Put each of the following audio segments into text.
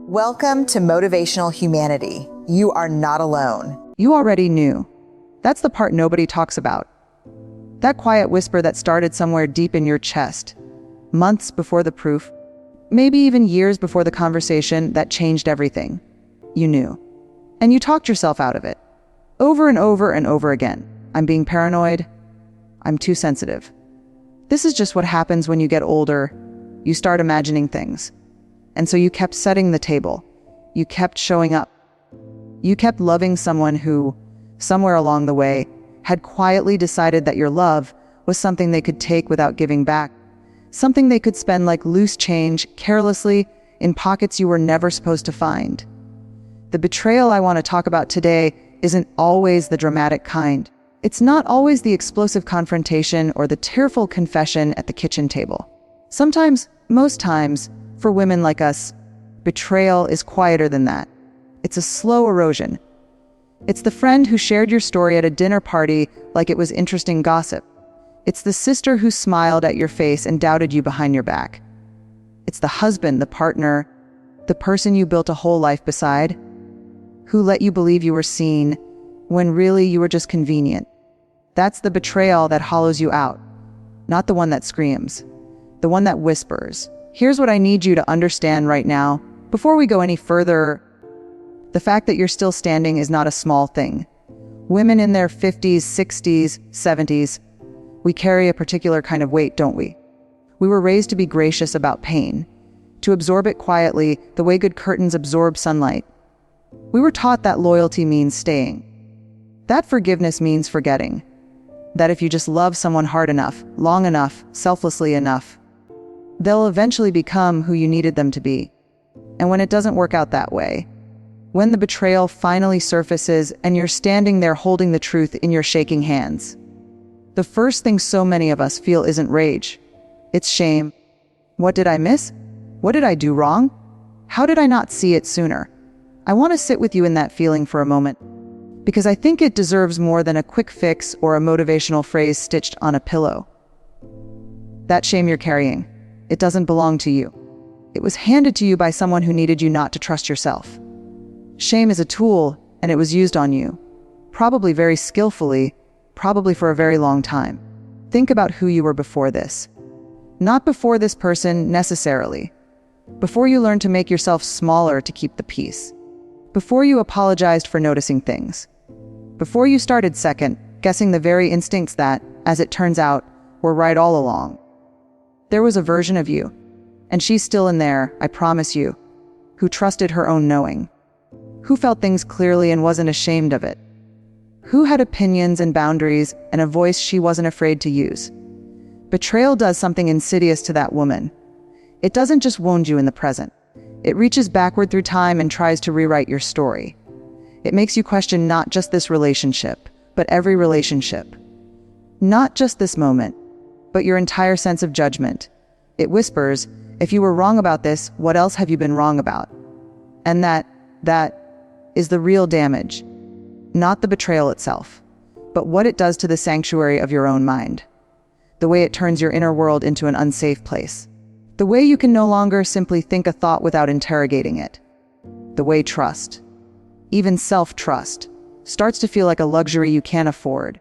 Welcome to Motivational Humanity. You are not alone. You already knew. That's the part nobody talks about. That quiet whisper that started somewhere deep in your chest, months before the proof, maybe even years before the conversation that changed everything. You knew. And you talked yourself out of it. Over and over and over again. I'm being paranoid. I'm too sensitive. This is just what happens when you get older. You start imagining things. And so you kept setting the table. You kept showing up. You kept loving someone who, somewhere along the way, had quietly decided that your love was something they could take without giving back. Something they could spend like loose change, carelessly, in pockets you were never supposed to find. The betrayal I want to talk about today isn't always the dramatic kind. It's not always the explosive confrontation or the tearful confession at the kitchen table. Sometimes, most times, for women like us, betrayal is quieter than that. It's a slow erosion. It's the friend who shared your story at a dinner party like it was interesting gossip. It's the sister who smiled at your face and doubted you behind your back. It's the husband, the partner, the person you built a whole life beside, who let you believe you were seen when really you were just convenient. That's the betrayal that hollows you out, not the one that screams, the one that whispers. Here's what I need you to understand right now. Before we go any further, the fact that you're still standing is not a small thing. Women in their 50s, 60s, 70s, we carry a particular kind of weight, don't we? We were raised to be gracious about pain, to absorb it quietly, the way good curtains absorb sunlight. We were taught that loyalty means staying. That forgiveness means forgetting. That if you just love someone hard enough, long enough, selflessly enough, they'll eventually become who you needed them to be. And when it doesn't work out that way, when the betrayal finally surfaces and you're standing there holding the truth in your shaking hands, the first thing so many of us feel isn't rage. It's shame. What did I miss? What did I do wrong? How did I not see it sooner? I want to sit with you in that feeling for a moment, because I think it deserves more than a quick fix or a motivational phrase stitched on a pillow. That shame you're carrying, it doesn't belong to you. It was handed to you by someone who needed you not to trust yourself. Shame is a tool, and it was used on you, probably very skillfully, probably for a very long time. Think about who you were before this. Not before this person necessarily. Before you learned to make yourself smaller to keep the peace. Before you apologized for noticing things. Before you started second, guessing the very instincts that, as it turns out, were right all along. There was a version of you, and she's still in there, I promise you, who trusted her own knowing. Who felt things clearly and wasn't ashamed of it. Who had opinions and boundaries and a voice she wasn't afraid to use. Betrayal does something insidious to that woman. It doesn't just wound you in the present. It reaches backward through time and tries to rewrite your story. It makes you question not just this relationship, but every relationship. Not just this moment, but your entire sense of judgment. It whispers, if you were wrong about this, what else have you been wrong about? And that is the real damage. Not the betrayal itself, but what it does to the sanctuary of your own mind. The way it turns your inner world into an unsafe place. The way you can no longer simply think a thought without interrogating it. The way trust, even self-trust, starts to feel like a luxury you can't afford.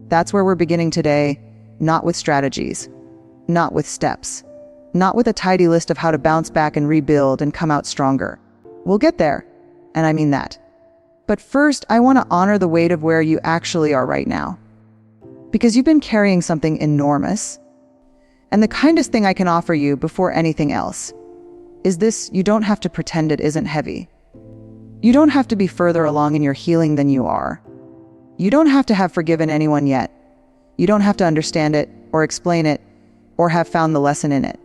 That's where we're beginning today, not with strategies, not with steps, not with a tidy list of how to bounce back and rebuild and come out stronger. We'll get there, and I mean that. But first, I want to honor the weight of where you actually are right now. Because you've been carrying something enormous. And the kindest thing I can offer you before anything else is this: you don't have to pretend it isn't heavy. You don't have to be further along in your healing than you are. You don't have to have forgiven anyone yet. You don't have to understand it or explain it or have found the lesson in it.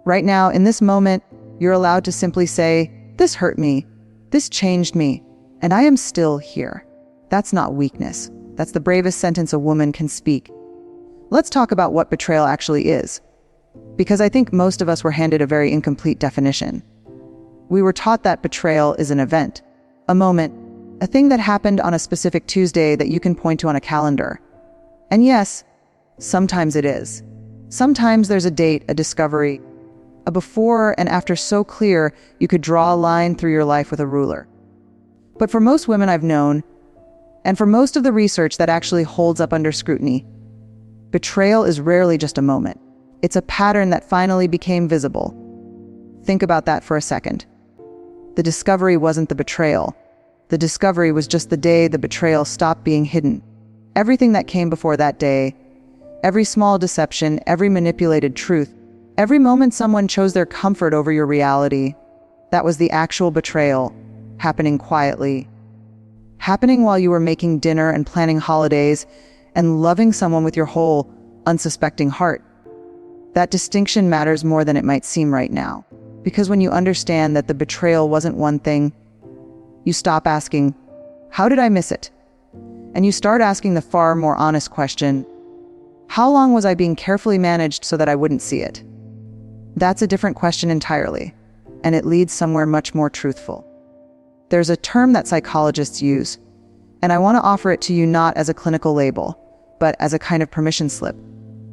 Right now, in this moment, you're allowed to simply say, this hurt me, this changed me, and I am still here. That's not weakness. That's the bravest sentence a woman can speak. Let's talk about what betrayal actually is, because I think most of us were handed a very incomplete definition. We were taught that betrayal is an event, a moment, a thing that happened on a specific Tuesday that you can point to on a calendar. And yes, sometimes it is. Sometimes there's a date, a discovery, A before and after so clear you could draw a line through your life with a ruler. But for most women I've known, and for most of the research that actually holds up under scrutiny, betrayal is rarely just a moment. It's a pattern that finally became visible. Think about that for a second. The discovery wasn't the betrayal. The discovery was just the day the betrayal stopped being hidden. Everything that came before that day, every small deception, every manipulated truth, every moment someone chose their comfort over your reality, that was the actual betrayal, happening quietly. Happening while you were making dinner and planning holidays and loving someone with your whole, unsuspecting heart. That distinction matters more than it might seem right now. Because when you understand that the betrayal wasn't one thing, you stop asking, how did I miss it? And you start asking the far more honest question, how long was I being carefully managed so that I wouldn't see it? That's a different question entirely, and it leads somewhere much more truthful. There's a term that psychologists use, and I want to offer it to you not as a clinical label, but as a kind of permission slip.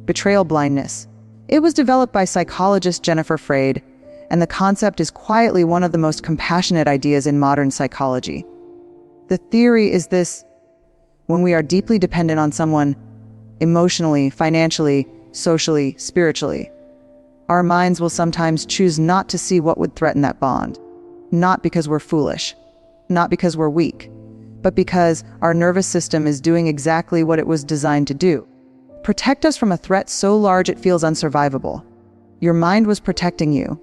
Betrayal blindness. It was developed by psychologist Jennifer Freyd, and the concept is quietly one of the most compassionate ideas in modern psychology. The theory is this: when we are deeply dependent on someone, emotionally, financially, socially, spiritually, our minds will sometimes choose not to see what would threaten that bond. Not because we're foolish, not because we're weak, but because our nervous system is doing exactly what it was designed to do. Protect us from a threat so large it feels unsurvivable. Your mind was protecting you.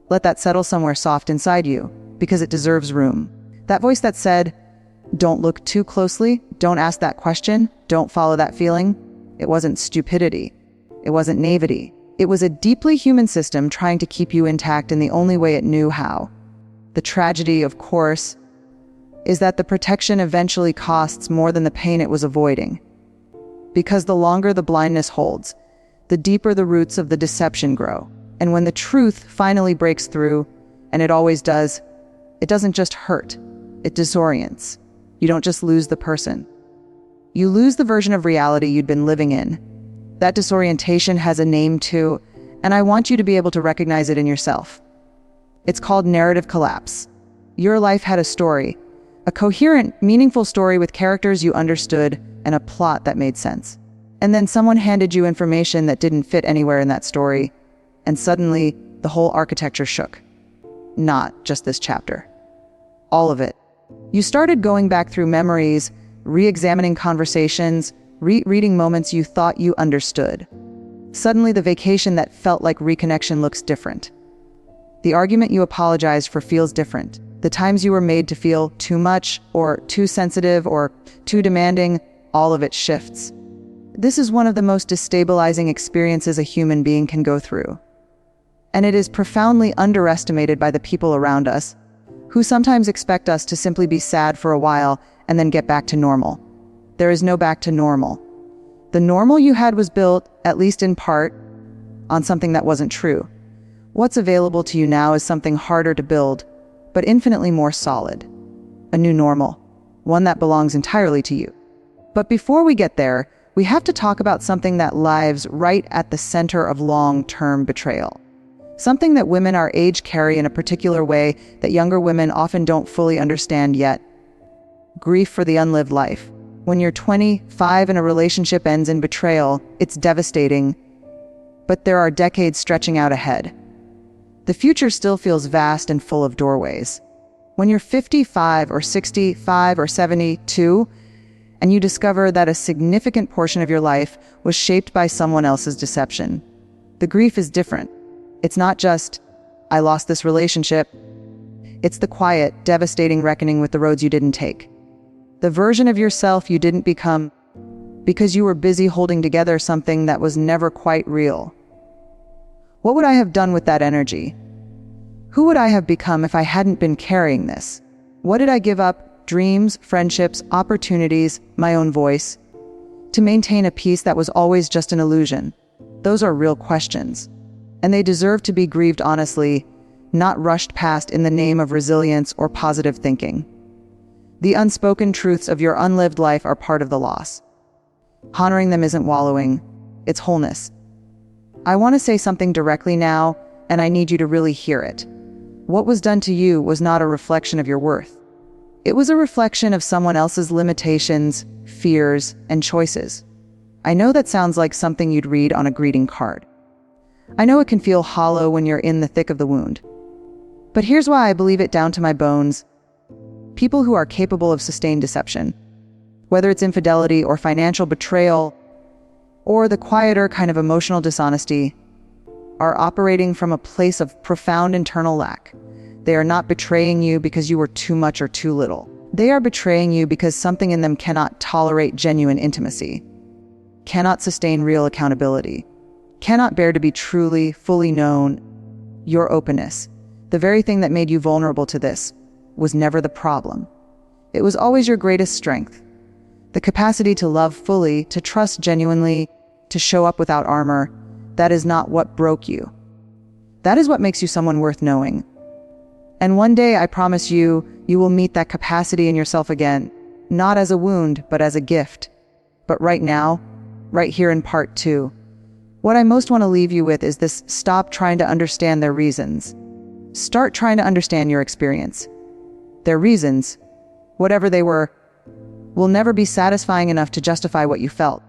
Let that settle somewhere soft inside you, because it deserves room. That voice that said, don't look too closely, don't ask that question, don't follow that feeling. It wasn't stupidity. It wasn't naivety. It was a deeply human system trying to keep you intact in the only way it knew how. The tragedy, of course, is that the protection eventually costs more than the pain it was avoiding. Because the longer the blindness holds, the deeper the roots of the deception grow. And when the truth finally breaks through, and it always does, it doesn't just hurt, it disorients. You don't just lose the person. You lose the version of reality you'd been living in. That disorientation has a name too, and I want you to be able to recognize it in yourself. It's called narrative collapse. Your life had a story, a coherent, meaningful story with characters you understood and a plot that made sense. And then someone handed you information that didn't fit anywhere in that story, and suddenly the whole architecture shook. Not just this chapter. All of it. You started going back through memories, re-examining conversations, rereading moments you thought you understood. Suddenly the vacation that felt like reconnection looks different. The argument you apologized for feels different. The times you were made to feel too much, or too sensitive, or too demanding, all of it shifts. This is one of the most destabilizing experiences a human being can go through. And it is profoundly underestimated by the people around us, who sometimes expect us to simply be sad for a while and then get back to normal. There is no back to normal. The normal you had was built, at least in part, on something that wasn't true. What's available to you now is something harder to build, but infinitely more solid. A new normal, one that belongs entirely to you. But before we get there, we have to talk about something that lies right at the center of long-term betrayal. Something that women our age carry in a particular way that younger women often don't fully understand yet. Grief for the unlived life. When you're 25 and a relationship ends in betrayal, it's devastating, but there are decades stretching out ahead. The future still feels vast and full of doorways. When you're 55 or 65 or 72, and you discover that a significant portion of your life was shaped by someone else's deception, the grief is different. It's not just, I lost this relationship. It's the quiet, devastating reckoning with the roads you didn't take. The version of yourself you didn't become because you were busy holding together something that was never quite real. What would I have done with that energy? Who would I have become if I hadn't been carrying this? What did I give up? Dreams, friendships, opportunities, my own voice, to maintain a peace that was always just an illusion? Those are real questions. And they deserve to be grieved honestly, not rushed past in the name of resilience or positive thinking. The unspoken truths of your unlived life are part of the loss. Honoring them isn't wallowing, it's wholeness. I want to say something directly now, and I need you to really hear it. What was done to you was not a reflection of your worth. It was a reflection of someone else's limitations, fears, and choices. I know that sounds like something you'd read on a greeting card. I know it can feel hollow when you're in the thick of the wound. But here's why I believe it down to my bones. People who are capable of sustained deception, whether it's infidelity or financial betrayal, or the quieter kind of emotional dishonesty, are operating from a place of profound internal lack. They are not betraying you because you were too much or too little. They are betraying you because something in them cannot tolerate genuine intimacy, cannot sustain real accountability, cannot bear to be truly, fully known. Your openness, the very thing that made you vulnerable to this, was never the problem. It was always your greatest strength. The capacity to love fully, to trust genuinely, to show up without armor. That is not what broke you. That is what makes you someone worth knowing. And one day, I promise you, you will meet that capacity in yourself again, not as a wound, but as a gift. But right now, right here in part 2, what I most want to leave you with is this: stop trying to understand their reasons. Start trying to understand your experience. Their reasons, whatever they were, will never be satisfying enough to justify what you felt.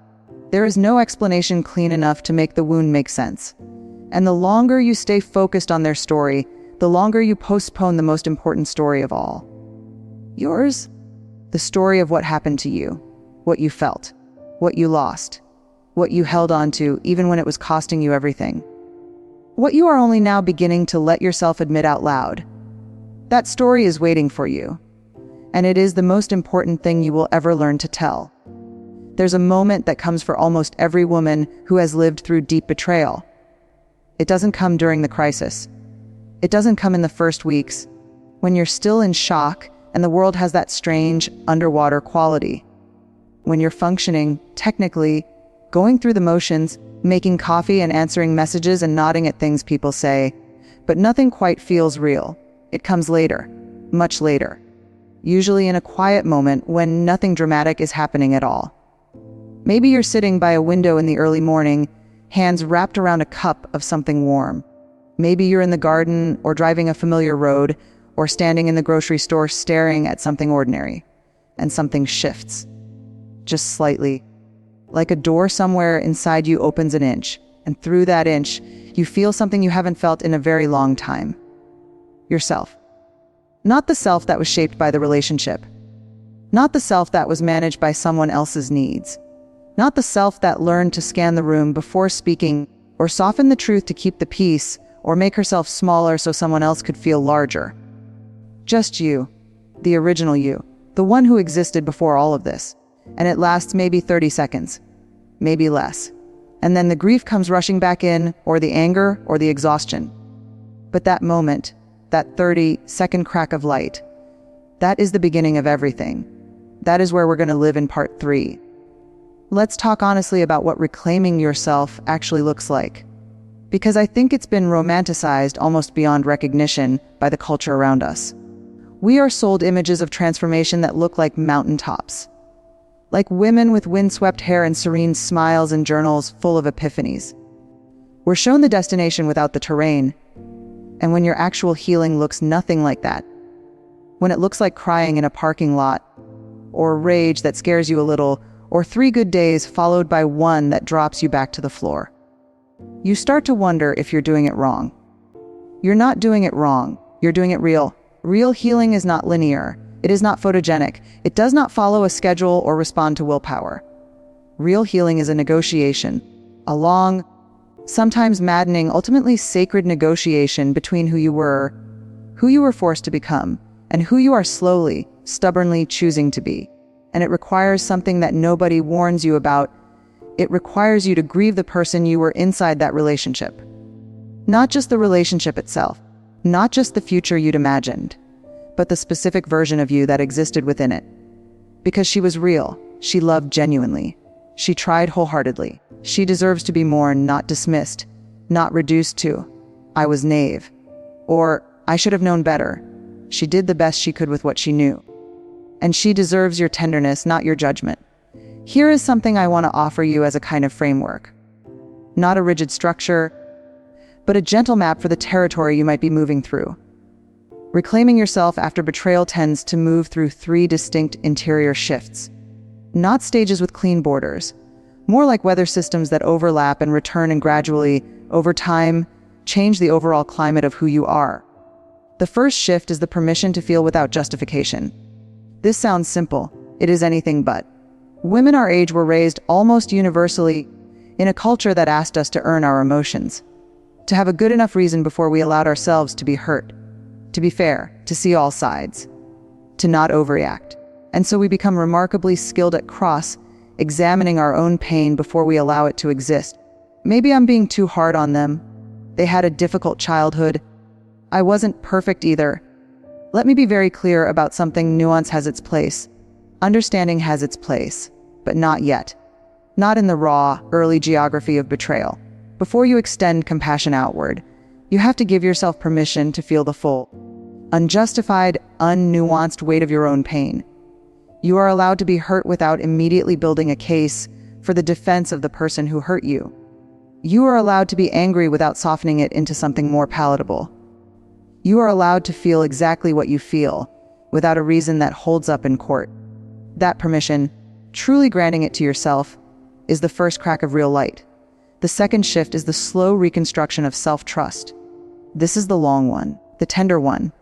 There is no explanation clean enough to make the wound make sense. And the longer you stay focused on their story, the longer you postpone the most important story of all. Yours? The story of what happened to you, what you felt, what you lost, what you held on to even when it was costing you everything. What you are only now beginning to let yourself admit out loud. That story is waiting for you, and it is the most important thing you will ever learn to tell. There's a moment that comes for almost every woman who has lived through deep betrayal. It doesn't come during the crisis. It doesn't come in the first weeks, when you're still in shock and the world has that strange underwater quality. When you're functioning, technically, going through the motions, making coffee and answering messages and nodding at things people say, but nothing quite feels real. It comes later, much later, usually in a quiet moment when nothing dramatic is happening at all. Maybe you're sitting by a window in the early morning, hands wrapped around a cup of something warm. Maybe you're in the garden or driving a familiar road or standing in the grocery store staring at something ordinary, and something shifts, just slightly. Like a door somewhere inside you opens an inch, and through that inch, you feel something you haven't felt in a very long time. Yourself. Not the self that was shaped by the relationship. Not the self that was managed by someone else's needs. Not the self that learned to scan the room before speaking, or soften the truth to keep the peace, or make herself smaller so someone else could feel larger. Just you, the original you, the one who existed before all of this. And it lasts maybe 30 seconds, maybe less. And then the grief comes rushing back in, or the anger, or the exhaustion. But that moment, that 30-second crack of light, that is the beginning of everything. That is where we're going to live in part 3. Let's talk honestly about what reclaiming yourself actually looks like. Because I think it's been romanticized almost beyond recognition by the culture around us. We are sold images of transformation that look like mountaintops. Like women with windswept hair and serene smiles and journals full of epiphanies. We're shown the destination without the terrain. And when your actual healing looks nothing like that, when it looks like crying in a parking lot, or rage that scares you a little, or 3 good days followed by one that drops you back to the floor, you start to wonder if you're doing it wrong. You're not doing it wrong. You're doing it real. Real healing is not linear. It is not photogenic. It does not follow a schedule or respond to willpower. Real healing is a negotiation, a long, sometimes maddening, ultimately sacred negotiation between who you were forced to become, and who you are slowly, stubbornly choosing to be. And it requires something that nobody warns you about. It requires you to grieve the person you were inside that relationship. Not just the relationship itself, not just the future you'd imagined, but the specific version of you that existed within it. Because she was real, she loved genuinely, she tried wholeheartedly. She deserves to be mourned, not dismissed, not reduced to, "I was naive," or "I should have known better." She did the best she could with what she knew. And she deserves your tenderness, not your judgment. Here is something I want to offer you as a kind of framework. Not a rigid structure, but a gentle map for the territory you might be moving through. Reclaiming yourself after betrayal tends to move through 3 distinct interior shifts. Not stages with clean borders, more like weather systems that overlap and return and gradually, over time, change the overall climate of who you are. The first shift is the permission to feel without justification. This sounds simple. It is anything but. Women our age were raised almost universally in a culture that asked us to earn our emotions, to have a good enough reason before we allowed ourselves to be hurt, to be fair, to see all sides, to not overreact. And so we become remarkably skilled at examining our own pain before we allow it to exist. Maybe I'm being too hard on them. They had a difficult childhood. I wasn't perfect either. Let me be very clear about something. Nuance has its place. Understanding has its place, but not yet. Not in the raw, early geography of betrayal. Before you extend compassion outward, you have to give yourself permission to feel the full, unjustified, unnuanced weight of your own pain. You are allowed to be hurt without immediately building a case for the defense of the person who hurt you. You are allowed to be angry without softening it into something more palatable. You are allowed to feel exactly what you feel without a reason that holds up in court. That permission, truly granting it to yourself, is the first crack of real light. The second shift is the slow reconstruction of self-trust. This is the long one, the tender one,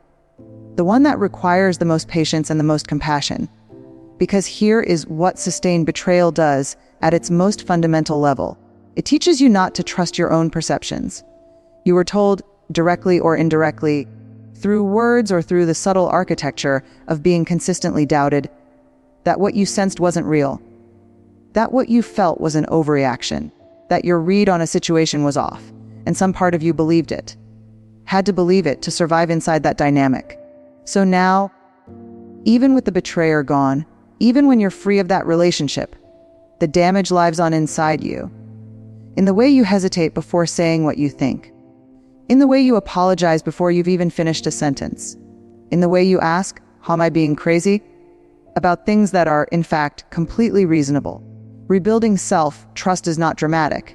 the one that requires the most patience and the most compassion. Because here is what sustained betrayal does at its most fundamental level. It teaches you not to trust your own perceptions. You were told, directly or indirectly, through words or through the subtle architecture of being consistently doubted, that what you sensed wasn't real, that what you felt was an overreaction, that your read on a situation was off, and some part of you believed it, had to believe it to survive inside that dynamic. So now, even with the betrayer gone, even when you're free of that relationship, the damage lives on inside you. In the way you hesitate before saying what you think. In the way you apologize before you've even finished a sentence. In the way you ask, how am I being crazy? About things that are, in fact, completely reasonable. Rebuilding self-trust is not dramatic.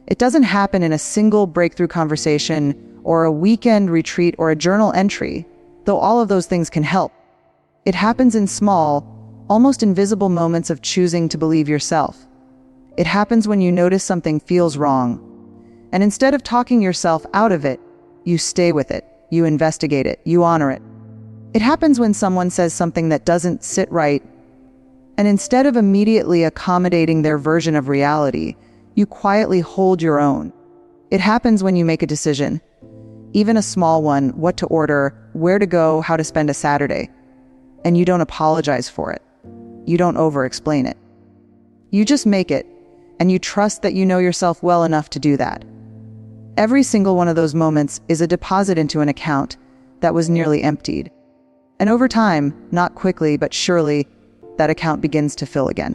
It doesn't happen in a single breakthrough conversation or a weekend retreat or a journal entry, though all of those things can help. It happens in small, almost invisible moments of choosing to believe yourself. It happens when you notice something feels wrong, and instead of talking yourself out of it, you stay with it, you investigate it, you honor it. It happens when someone says something that doesn't sit right, and instead of immediately accommodating their version of reality, you quietly hold your own. It happens when you make a decision, even a small one, what to order, where to go, how to spend a Saturday, and you don't apologize for it. You don't over-explain it. You just make it, and you trust that you know yourself well enough to do that. Every single one of those moments is a deposit into an account that was nearly emptied. And over time, not quickly but surely, that account begins to fill again.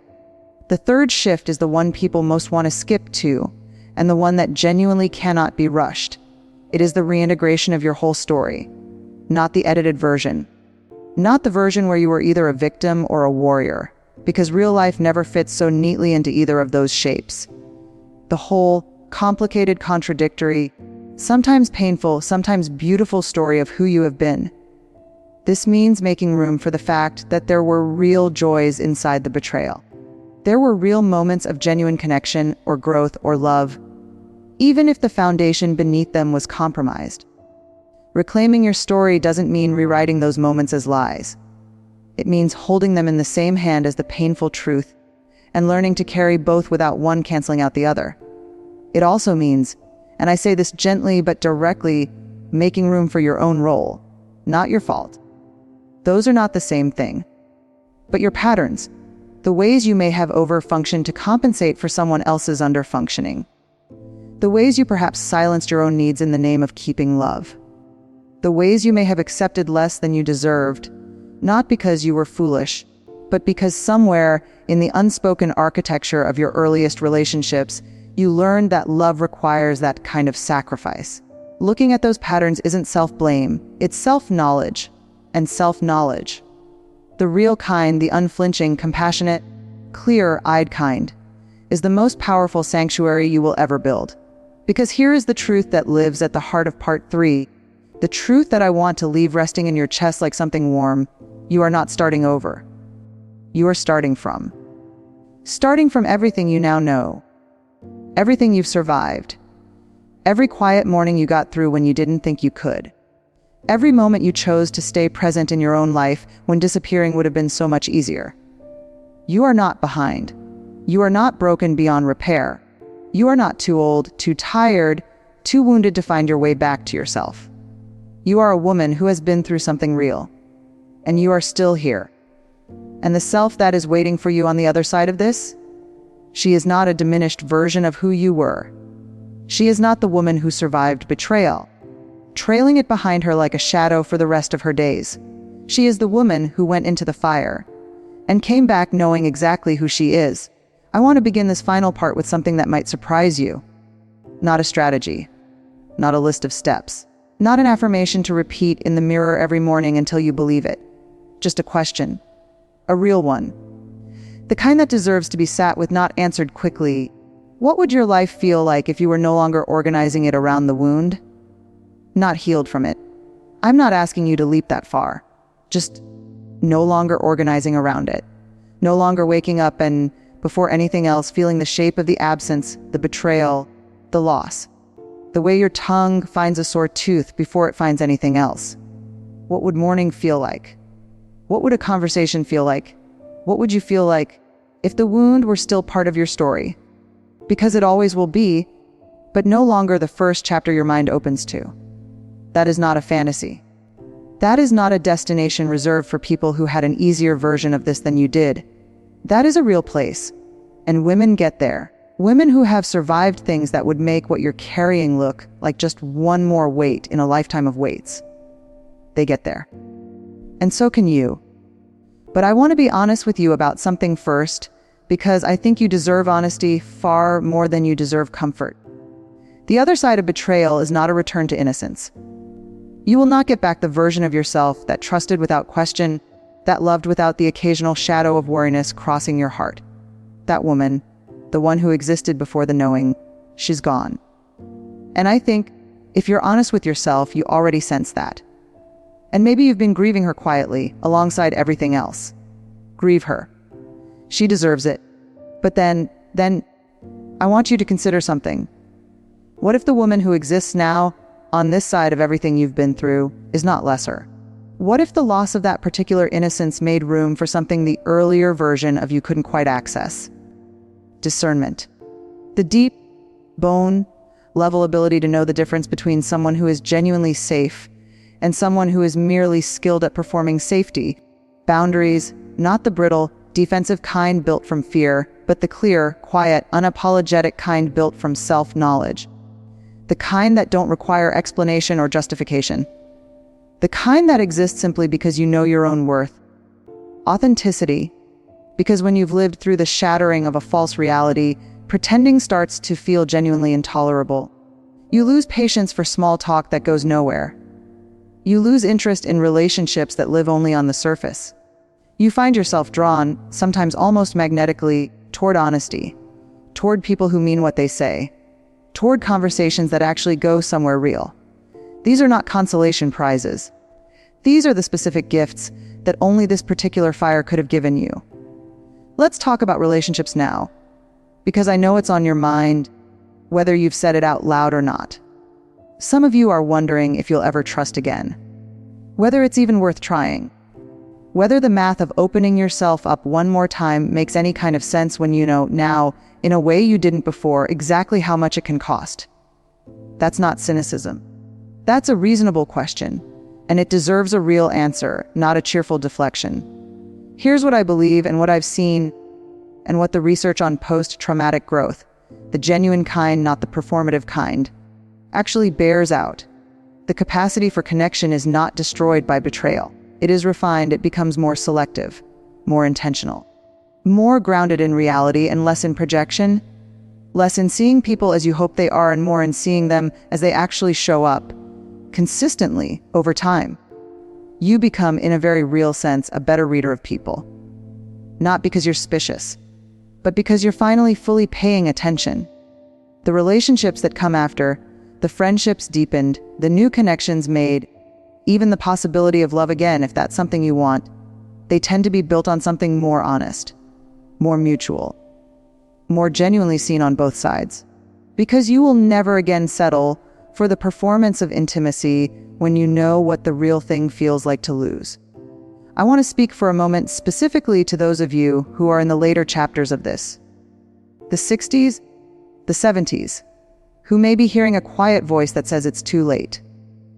The third shift is the one people most want to skip to, and the one that genuinely cannot be rushed. It is the reintegration of your whole story, not the edited version. Not the version where you were either a victim or a warrior, because real life never fits so neatly into either of those shapes. The whole, complicated, contradictory, sometimes painful, sometimes beautiful story of who you have been. This means making room for the fact that there were real joys inside the betrayal. There were real moments of genuine connection or growth or love, even if the foundation beneath them was compromised. Reclaiming your story doesn't mean rewriting those moments as lies. It means holding them in the same hand as the painful truth and learning to carry both without one canceling out the other. It also means, and I say this gently but directly, making room for your own role, not your fault. Those are not the same thing. But your patterns, the ways you may have over-functioned to compensate for someone else's under-functioning. The ways you perhaps silenced your own needs in the name of keeping love. The ways you may have accepted less than you deserved, not because you were foolish, but because somewhere in the unspoken architecture of your earliest relationships, you learned that love requires that kind of sacrifice. Looking at those patterns isn't self-blame, it's self-knowledge. And self-knowledge, the real kind, the unflinching, compassionate, clear-eyed kind, is the most powerful sanctuary you will ever build. Because here is the truth that lives at the heart of part 3. The truth that I want to leave resting in your chest like something warm. You are not starting over. You are starting from. Starting from everything you now know. Everything you've survived. Every quiet morning you got through when you didn't think you could. Every moment you chose to stay present in your own life when disappearing would have been so much easier. You are not behind. You are not broken beyond repair. You are not too old, too tired, too wounded to find your way back to yourself. You are a woman who has been through something real. And you are still here. And the self that is waiting for you on the other side of this? She is not a diminished version of who you were. She is not the woman who survived betrayal, trailing it behind her like a shadow for the rest of her days. She is the woman who went into the fire and came back knowing exactly who she is. I want to begin this final part with something that might surprise you. Not a strategy, not a list of steps, not an affirmation to repeat in the mirror every morning until you believe it. Just a question, a real one. The kind that deserves to be sat with, not answered quickly. What would your life feel like if you were no longer organizing it around the wound? Not healed from it. I'm not asking you to leap that far. Just no longer organizing around it. No longer waking up and, before anything else, feeling the shape of the absence, the betrayal, the loss. The way your tongue finds a sore tooth before it finds anything else. What would morning feel like? What would a conversation feel like? What would you feel like if the wound were still part of your story? Because it always will be, but no longer the first chapter your mind opens to. That is not a fantasy. That is not a destination reserved for people who had an easier version of this than you did. That is a real place. And women get there. Women who have survived things that would make what you're carrying look like just one more weight in a lifetime of weights. They get there. And so can you. But I want to be honest with you about something first, because I think you deserve honesty far more than you deserve comfort. The other side of betrayal is not a return to innocence. You will not get back the version of yourself that trusted without question, that loved without the occasional shadow of wariness crossing your heart. That woman, the one who existed before the knowing, she's gone. And I think, if you're honest with yourself, you already sense that. And maybe you've been grieving her quietly, alongside everything else. Grieve her. She deserves it. But then, I want you to consider something. What if the woman who exists now, on this side of everything you've been through, is not lesser? What if the loss of that particular innocence made room for something the earlier version of you couldn't quite access? Discernment. The deep, bone-level ability to know the difference between someone who is genuinely safe and someone who is merely skilled at performing safety. Boundaries, not the brittle, defensive kind built from fear, but the clear, quiet, unapologetic kind built from self-knowledge. The kind that don't require explanation or justification. The kind that exists simply because you know your own worth. Authenticity. Because when you've lived through the shattering of a false reality, pretending starts to feel genuinely intolerable. You lose patience for small talk that goes nowhere. You lose interest in relationships that live only on the surface. You find yourself drawn, sometimes almost magnetically, toward honesty, toward people who mean what they say, toward conversations that actually go somewhere real. These are not consolation prizes. These are the specific gifts that only this particular fire could have given you. Let's talk about relationships now, because I know it's on your mind, whether you've said it out loud or not. Some of you are wondering if you'll ever trust again, whether it's even worth trying, whether the math of opening yourself up one more time makes any kind of sense when you know now, in a way you didn't before, exactly how much it can cost. That's not cynicism. That's a reasonable question, and it deserves a real answer, not a cheerful deflection. Here's what I believe and what I've seen and what the research on post-traumatic growth, the genuine kind, not the performative kind, actually bears out. The capacity for connection is not destroyed by betrayal. It is refined, it becomes more selective, more intentional, more grounded in reality and less in projection, less in seeing people as you hope they are and more in seeing them as they actually show up, consistently, over time. You become, in a very real sense, a better reader of people. Not because you're suspicious, but because you're finally fully paying attention. The relationships that come after, the friendships deepened, the new connections made, even the possibility of love again if that's something you want, they tend to be built on something more honest, more mutual, more genuinely seen on both sides. Because you will never again settle for the performance of intimacy when you know what the real thing feels like to lose. I want to speak for a moment specifically to those of you who are in the later chapters of this. The 60s, the 70s, who may be hearing a quiet voice that says it's too late,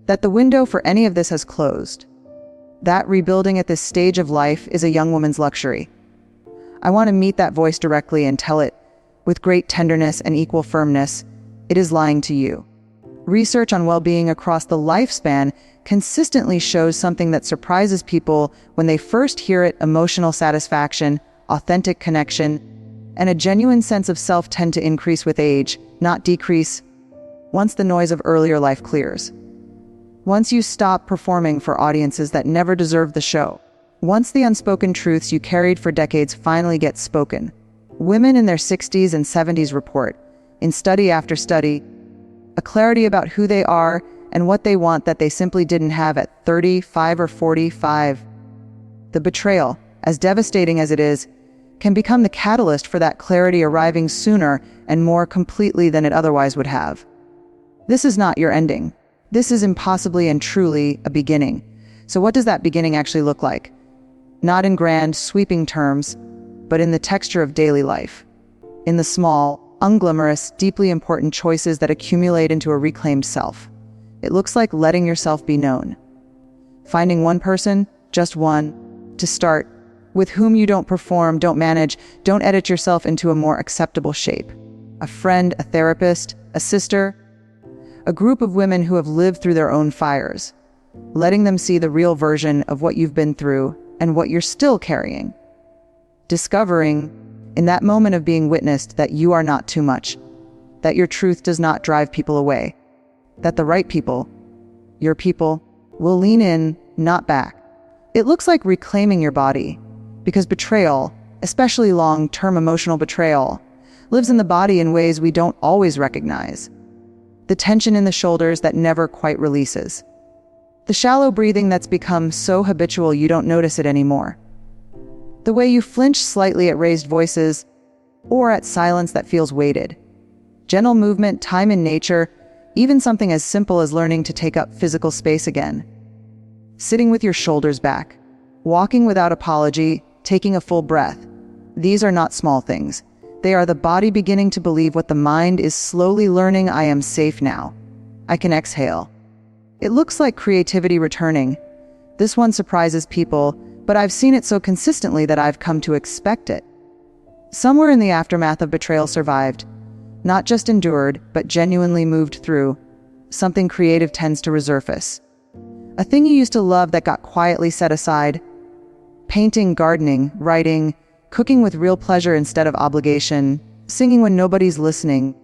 that the window for any of this has closed, that rebuilding at this stage of life is a young woman's luxury. I want to meet that voice directly and tell it, with great tenderness and equal firmness, it is lying to you. Research on well-being across the lifespan consistently shows something that surprises people when they first hear it: emotional satisfaction, authentic connection, and a genuine sense of self tend to increase with age, not decrease, once the noise of earlier life clears. Once you stop performing for audiences that never deserve the show. Once the unspoken truths you carried for decades finally get spoken. Women in their 60s and 70s report, in study after study, a clarity about who they are and what they want that they simply didn't have at 35 or 45. The betrayal, as devastating as it is, can become the catalyst for that clarity arriving sooner and more completely than it otherwise would have. This is not your ending. This is impossibly and truly a beginning. So what does that beginning actually look like? Not in grand, sweeping terms, but in the texture of daily life. In the small, unglamorous, deeply important choices that accumulate into a reclaimed self. It looks like letting yourself be known. Finding one person, just one, to start, with whom you don't perform, don't manage, don't edit yourself into a more acceptable shape. A friend, a therapist, a sister, a group of women who have lived through their own fires, letting them see the real version of what you've been through and what you're still carrying. Discovering, in that moment of being witnessed, that you are not too much, that your truth does not drive people away, that the right people, your people, will lean in, not back. It looks like reclaiming your body, because betrayal, especially long-term emotional betrayal, lives in the body in ways we don't always recognize. The tension in the shoulders that never quite releases. The shallow breathing that's become so habitual you don't notice it anymore. The way you flinch slightly at raised voices or at silence that feels weighted. Gentle movement, time in nature, even something as simple as learning to take up physical space again. Sitting with your shoulders back, walking without apology, taking a full breath. These are not small things. They are the body beginning to believe what the mind is slowly learning: I am safe now. I can exhale. It looks like creativity returning. This one surprises people, but I've seen it so consistently that I've come to expect it. Somewhere in the aftermath of betrayal survived, not just endured, but genuinely moved through, something creative tends to resurface. A thing you used to love that got quietly set aside. Painting, gardening, writing, cooking with real pleasure instead of obligation, singing when nobody's listening,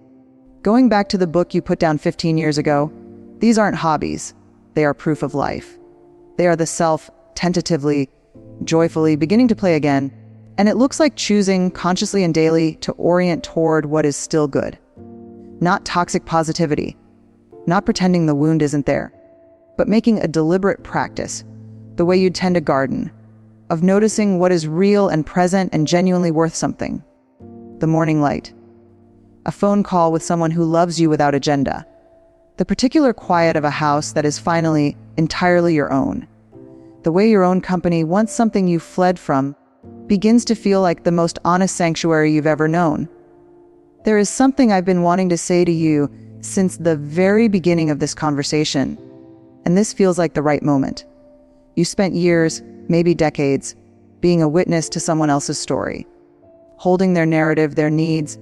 going back to the book you put down 15 years ago. These aren't hobbies. They are proof of life. They are the self, tentatively, joyfully beginning to play again. And it looks like choosing, consciously and daily, to orient toward what is still good. Not toxic positivity. Not pretending the wound isn't there. But making a deliberate practice, the way you'd tend a garden, of noticing what is real and present and genuinely worth something. The morning light. A phone call with someone who loves you without agenda. The particular quiet of a house that is finally entirely your own. The way your own company, once something you fled from, begins to feel like the most honest sanctuary you've ever known. There is something I've been wanting to say to you since the very beginning of this conversation, and this feels like the right moment. You spent years, maybe decades, being a witness to someone else's story, holding their narrative, their needs,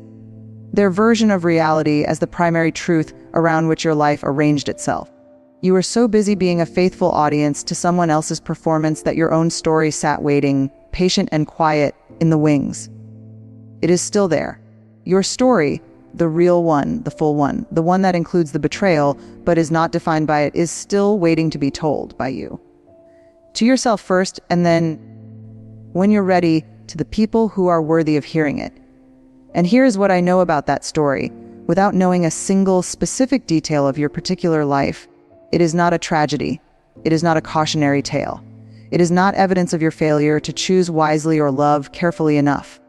their version of reality as the primary truth around which your life arranged itself. You were so busy being a faithful audience to someone else's performance that your own story sat waiting, patient and quiet, in the wings. It is still there. Your story, the real one, the full one, the one that includes the betrayal but is not defined by it, is still waiting to be told by you. To yourself first, and then, when you're ready, to the people who are worthy of hearing it. And here's what I know about that story. without knowing a single specific detail of your particular life, it is not a tragedy. It is not a cautionary tale. It is not evidence of your failure to choose wisely or love carefully enough.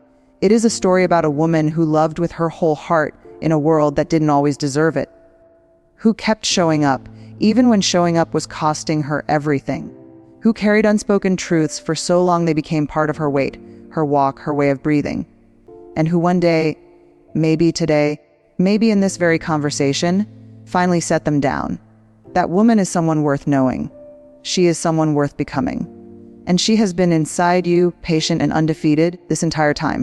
It is a story about a woman who loved with her whole heart in a world that didn't always deserve it. Who kept showing up, even when showing up was costing her everything. Who carried unspoken truths for so long they became part of her weight, her walk, her way of breathing. And who one day, maybe today, maybe in this very conversation, finally set them down. That woman is someone worth knowing. She is someone worth becoming. And she has been inside you, patient and undefeated, this entire time.